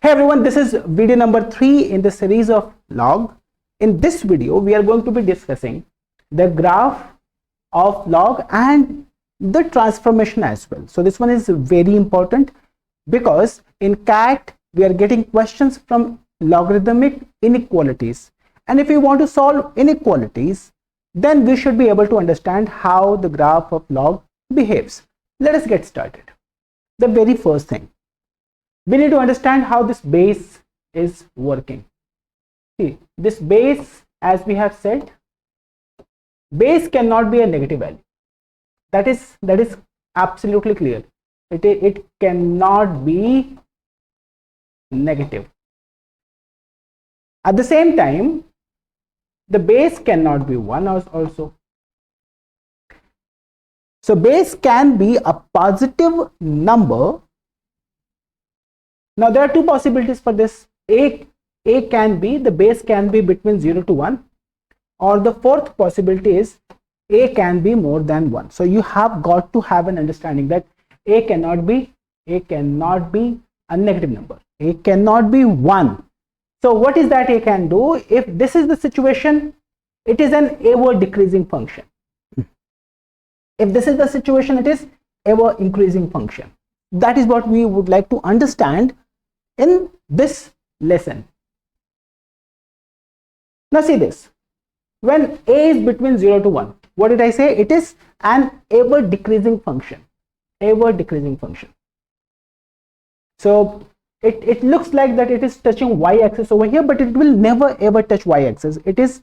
Hey everyone, this is video number 3 in the series of log. In this video, we are going to be discussing the graph of log and the transformation as well. So this one is very important because in CAT, we are getting questions from logarithmic inequalities. And if we want to solve inequalities, then we should be able to understand how the graph of log behaves. Let us get started. The very first thing, we need to understand how this base is working. See, this base, as we have said, base cannot be a negative value. That is absolutely clear. It cannot be negative. At the same time, the base cannot be 1 also. So base can be a positive number. Now there are two possibilities for this. A can be, the base can be between 0 to 1, or the fourth possibility is A can be more than 1. So you have got to have an understanding that A cannot be a negative number. A cannot be 1. So what is that A can do? If this is the situation, it is an ever decreasing function. If this is the situation, it is ever increasing function. That is what we would like to understand in this lesson. Now see this. When A is between 0 to 1, what did I say? It is an ever decreasing function. Ever decreasing function. So it looks like that it is touching y-axis over here, but it will never ever touch y-axis. It is,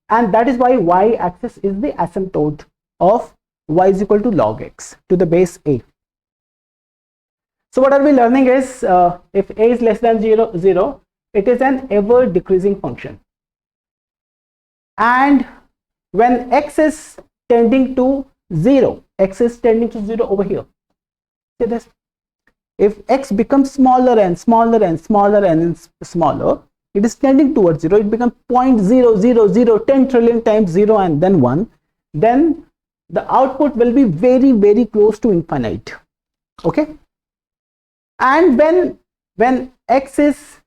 and that is why y-axis is the asymptote of y is equal to log x to the base A. So what are we learning is if A is less than 0, it is an ever decreasing function. And when x is tending to 0, x is tending to 0 over here. See this? If x becomes smaller and smaller and smaller and smaller, it is tending towards 0. It becomes 0.000 10 trillion times 0 and then 1. Then the output will be very, very close to infinite. Okay? And when x is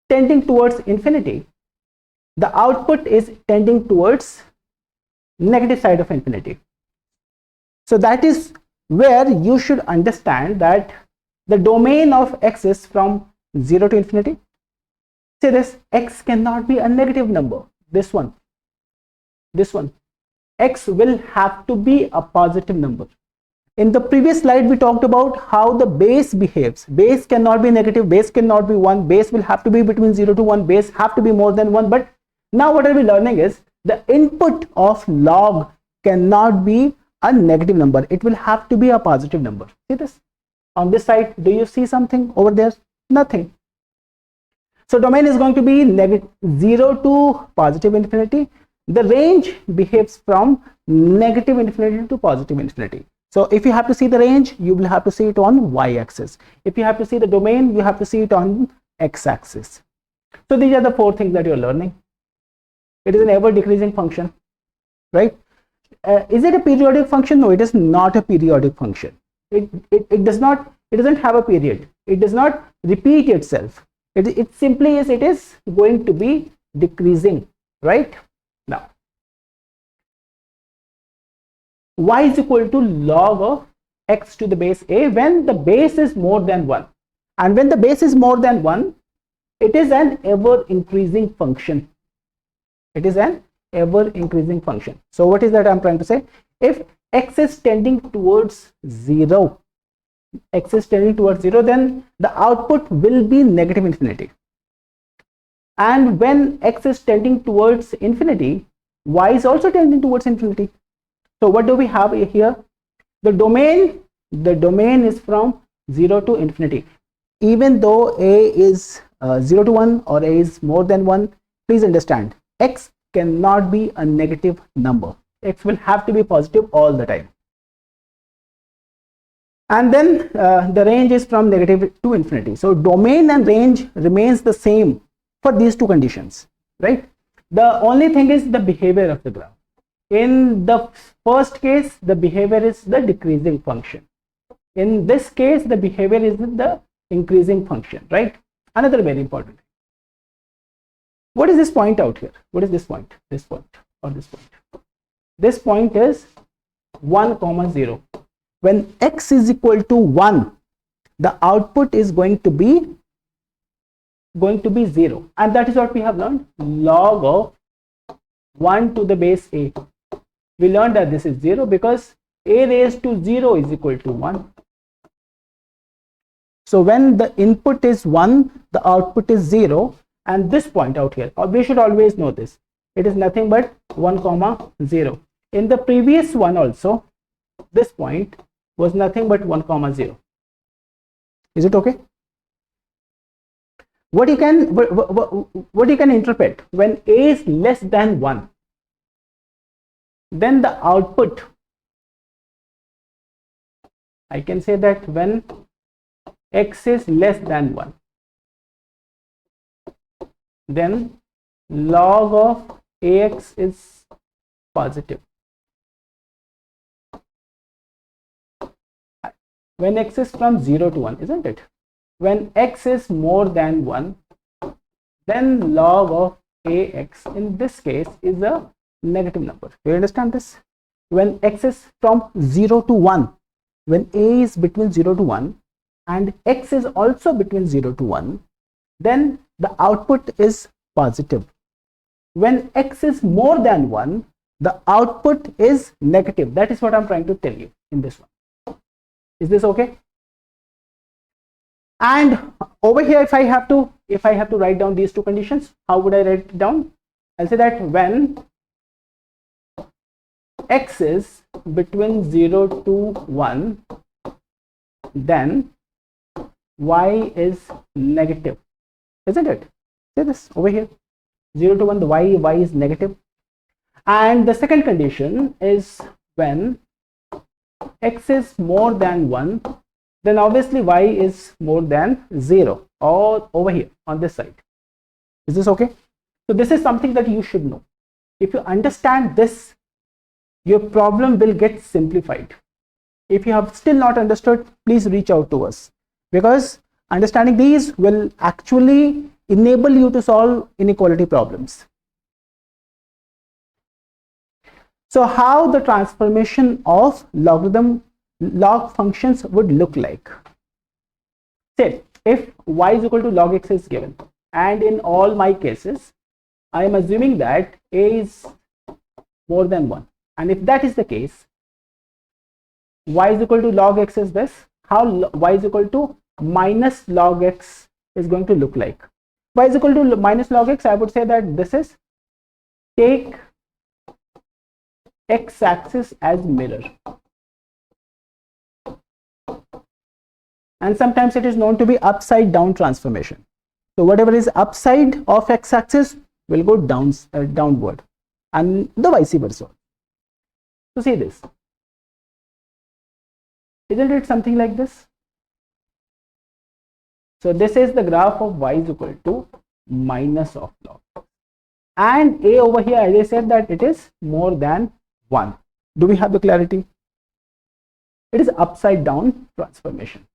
tending towards infinity, the output is tending towards negative side of infinity. So that is where you should understand that the domain of x is from 0 to infinity. Say this, x cannot be a negative number. This one. X will have to be a positive number. In the previous slide, we talked about how the base behaves. Base cannot be negative, base cannot be 1, base will have to be between 0 to 1, base have to be more than 1. But now what are we learning is the input of log cannot be a negative number. It will have to be a positive number. See this? On this side, do you see something over there? Nothing. So domain is going to be 0 to positive infinity. The range behaves from negative infinity to positive infinity. So if you have to see the range, you will have to see it on y-axis. If you have to see the domain, you have to see it on x-axis. So these are the 4 things that you're learning. It is an ever decreasing function, right? Is it a periodic function? No, it is not a periodic function. It doesn't have a period. It does not repeat itself. It simply is, it is going to be decreasing, right? Now, y is equal to log of x to the base A when the base is more than 1. And when the base is more than 1, it is an ever increasing function. It is an ever increasing function. So what is that I'm trying to say? If x is tending towards 0, then the output will be negative infinity. And when x is tending towards infinity, y is also tending towards infinity. So what do we have here? The domain is from 0 to infinity. Even though A is 0 to 1 or A is more than 1, please understand, x cannot be a negative number. X will have to be positive all the time. And then the range is from negative to infinity. So domain and range remains the same for these two conditions, right? The only thing is the behavior of the graph. In the first case, the behavior is the decreasing function. In this case, the behavior is the increasing function, right? Another very important thing. What is this point out here? What is this point? This point or this point? This point is 1, 0. When x is equal to 1, the output is going to be 0, and that is what we have learned. Log of 1 to the base a. We learned that this is 0 because a raised to 0 is equal to 1. So when the input is 1, the output is 0, and this point out here, we should always know this. It is nothing but 1, 0. In the previous one also, this point was nothing but 1, 0. Is it okay? What you can interpret when a is less than 1, then the output, I can say that when x is less than 1, then log of ax is positive. When x is from 0 to 1, isn't it? When x is more than 1, then log of ax in this case is a negative number. Do you understand this? When x is from 0 to 1, when a is between 0 to 1 and x is also between 0 to 1, then the output is positive. When x is more than 1, the output is negative. That is what I'm trying to tell you in this one. Is this okay? And over here, if I have to write down these two conditions, how would I write it down? I'll say that when x is between 0 to 1, then y is negative, isn't it? Say this over here, 0 to 1, the y is negative. And the second condition is when x is more than 1, then obviously y is more than 0, or over here on this side. Is this okay? So this is something that you should know. If you understand this, your problem will get simplified. If you have still not understood, please reach out to us, because understanding these will actually enable you to solve inequality problems. So how the transformation of log functions would look like? Say if y is equal to log x is given, and in all my cases I am assuming that a is more than 1, and if that is the case, y is equal to log x is this. How y is equal to minus log x is going to look like? Y is equal to minus log x, I would say that this is take x-axis as mirror, and sometimes it is known to be upside down transformation. So whatever is upside of x-axis will go downward, and the vice versa. So see this, isn't it something like this? So this is the graph of y is equal to minus of log, and a over here, as I said, that it is more than 1. Do we have the clarity? It is upside down transformation.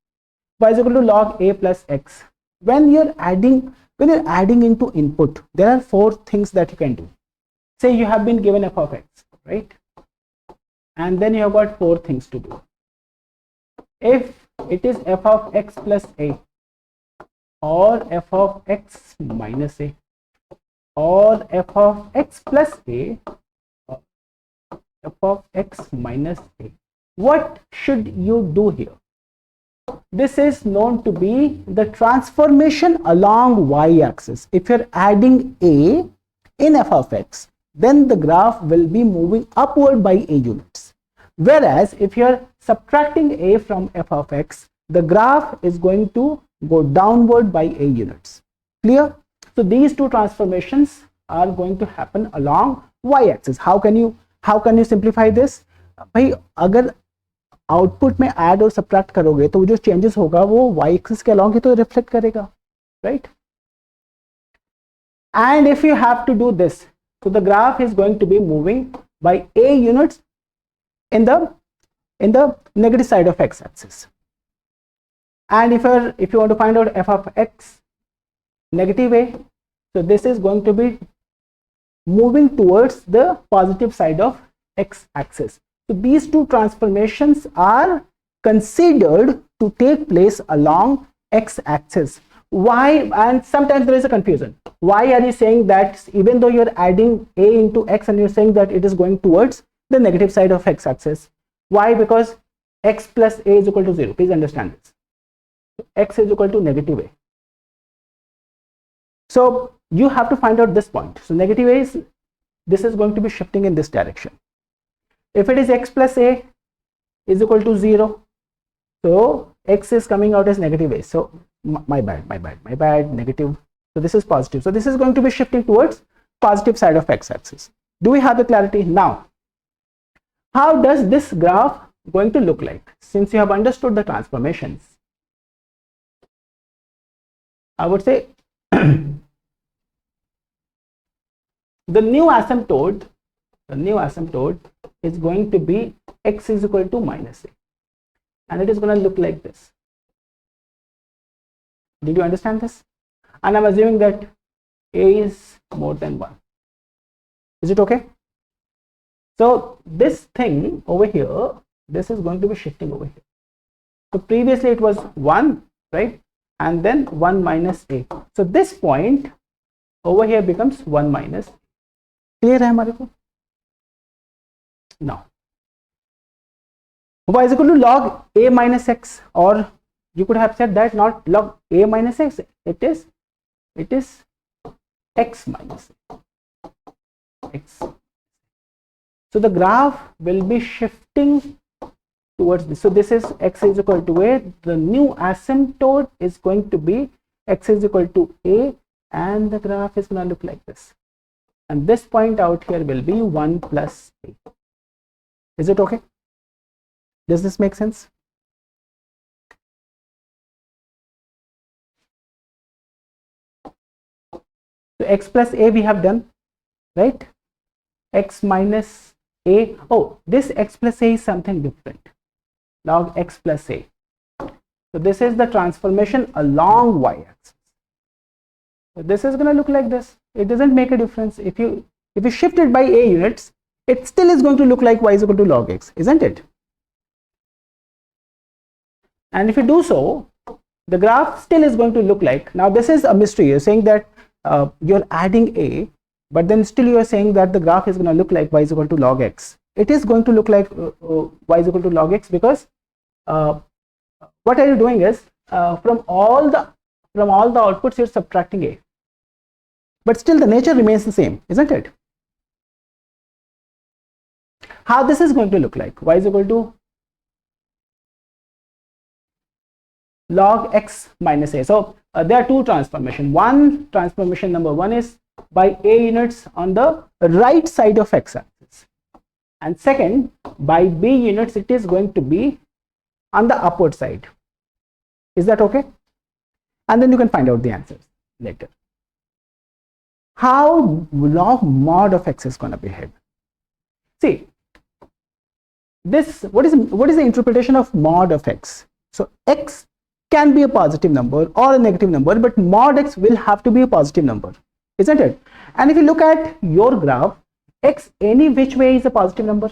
Y is equal to log a plus x. When you're adding into input, there are 4 things that you can do. Say you have been given f of x, right? And then you have got 4 things to do. If it is f of x plus a, or f of x minus a, or f of x plus a, or f of x minus a, what should you do here? This is known to be the transformation along y-axis. If you're adding a in f of x, then the graph will be moving upward by a units. Whereas if you're subtracting a from f of x, the graph is going to go downward by a units. Clear? So these two transformations are going to happen along y-axis. How can you simplify this? भाई अगर output में add और subtract करोगे तो जो changes होगा वो y axis के अलॉन्ग ही तो रिफ्लेक्ट करेगा, right? And if you have to do this, so the graph is going to be moving by a units in the negative side of x-axis. And if you want to find out f of x, negative a. So this is going to be moving towards the positive side of x-axis. So these two transformations are considered to take place along x-axis. Why? And sometimes there is a confusion. Why are you saying that even though you're adding a into x and you're saying that it is going towards the negative side of x-axis? Why? Because x plus a is equal to 0. Please understand this. X is equal to negative a. So you have to find out this point. So negative a is, this is going to be shifting in this direction. If it is x plus a is equal to 0, so x is coming out as negative a. So my bad, negative. So this is positive. So this is going to be shifting towards positive side of x-axis. Do we have the clarity? Now, how does this graph going to look like? Since you have understood the transformations, I would say the new asymptote is going to be x is equal to minus a, and it is going to look like this. Did you understand this? And I'm assuming that a is more than 1. Is it okay? So this thing over here, this is going to be shifting over here. So previously it was 1, right? And then 1 minus a. So this point over here becomes 1 minus a. Clear hai hamare ko? Now, y is equal to log a minus x, or you could have said that not log a minus x, it is x minus x. So the graph will be shifting towards this. So this is x is equal to a. The new asymptote is going to be x is equal to a, and the graph is going to look like this. And this point out here will be 1 plus a. Is it okay? Does this make sense? So x plus a we have done, right? X minus a. Oh, this x plus a is something different. Log x plus a. So this is the transformation along y-axis. So this is going to look like this. It doesn't make a difference. If you shift it by a units, it still is going to look like y is equal to log x, isn't it? And if you do so, the graph still is going to look like, now this is a mystery. You're saying that you're adding a, but then still you are saying that the graph is going to look like y is equal to log x. It is going to look like y is equal to log x, because what are you doing is from all the outputs you're subtracting a, but still the nature remains the same, isn't it? How this is going to look like? Y is equal to log x minus a. So there are two transformations. One transformation, number one, is by a units on the right side of x-axis, and second, by b units, it is going to be on the upward side. Is that okay? And then you can find out the answers later. How log mod of x is going to behave? See, this, what is the interpretation of mod of x? So x can be a positive number or a negative number, but mod x will have to be a positive number, isn't it? And if you look at your graph, x any which way is a positive number.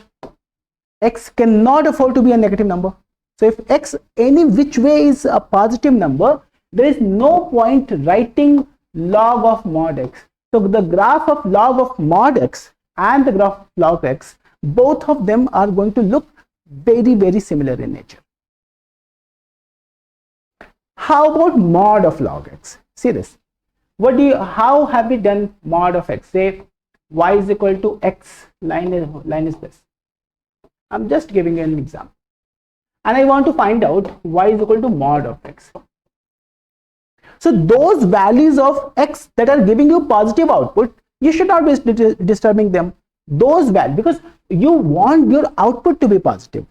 X cannot afford to be a negative number. So if x any which way is a positive number, there is no point writing log of mod x. So the graph of log of mod x and the graph of log x, both of them are going to look very, very similar in nature. How about mod of log x? See this. How have we done mod of x? Say y is equal to x, line is this. I'm just giving you an example. And I want to find out y is equal to mod of x. So those values of x that are giving you positive output, you should not be disturbing them. Those values, because you want your output to be positive.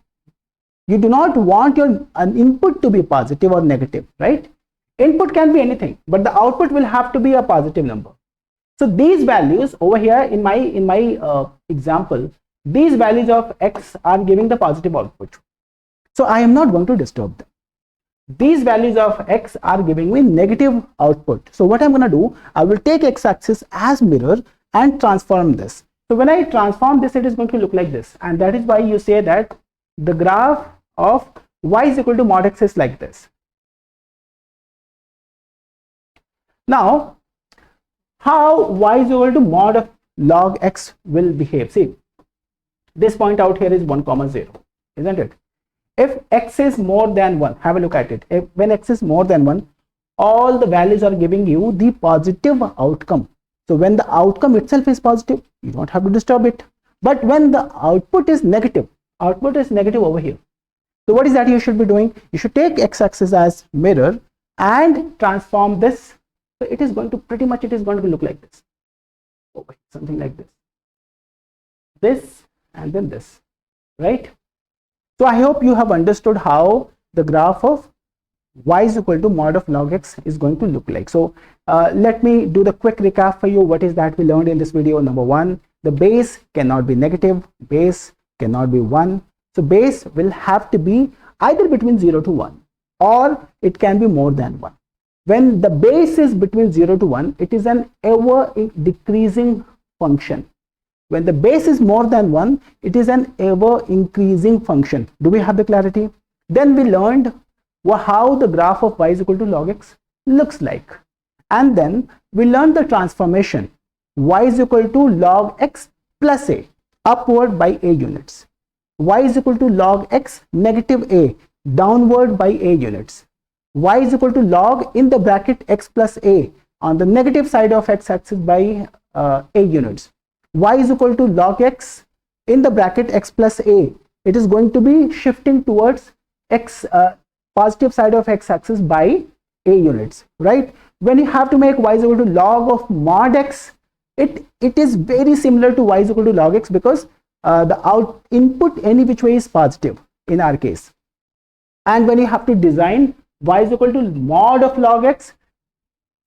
You do not want your input to be positive or negative, right? Input can be anything, but the output will have to be a positive number. So these values over here in my example, these values of x are giving the positive output. So I am not going to disturb them. these values of x are giving me negative output. So what I'm going to do, I will take x-axis as mirror and transform this. So when I transform this, it is going to look like this, and that is why you say that the graph of y is equal to mod x is like this. Now, how y is equal to mod of log x will behave? See, this point out here is 1, 0, isn't it? If x is more than 1, have a look at it. When x is more than 1, all the values are giving you the positive outcome. So when the outcome itself is positive, you don't have to disturb it. But when the output is negative over here. So what is that you should be doing? You should take x-axis as mirror and transform this. So it is going to pretty much, it is going to look like this. Oh, something like this. This and then this, right? So I hope you have understood how the graph of y is equal to mod of log x is going to look like. So let me do the quick recap for you. What is that we learned in this video? Number 1, the base cannot be negative, base cannot be 1. So base will have to be either between 0 to 1, or it can be more than 1. When the base is between 0 to 1, it is an ever decreasing function. When the base is more than 1, it is an ever increasing function. Do we have the clarity? Then we learned how the graph of y is equal to log x looks like. And then we learned the transformation. Y is equal to log x plus a, upward by a units. Y is equal to log x negative a, downward by a units. Y is equal to log in the bracket x plus a, on the negative side of x-axis by a units. Y is equal to log x in the bracket x plus a. It is going to be shifting towards x positive side of x-axis by a units, right? When you have to make y is equal to log of mod x, it is very similar to y is equal to log x, because the input any which way is positive in our case. And when you have to design y is equal to mod of log x,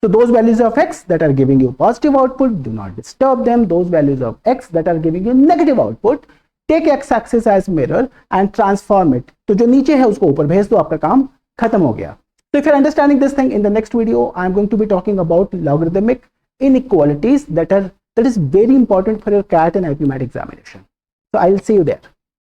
so those values of x that are giving you positive output, do not disturb them. Those values of x that are giving you negative output, take x-axis as mirror and transform it. तो जो नीचे है उसको ऊपर भेज दो, आपका काम खत्म हो गया. So if you're understanding this thing, in the next video, I'm going to be talking about logarithmic inequalities that is very important for your CUET and IPMAT examination. So I'll see you there.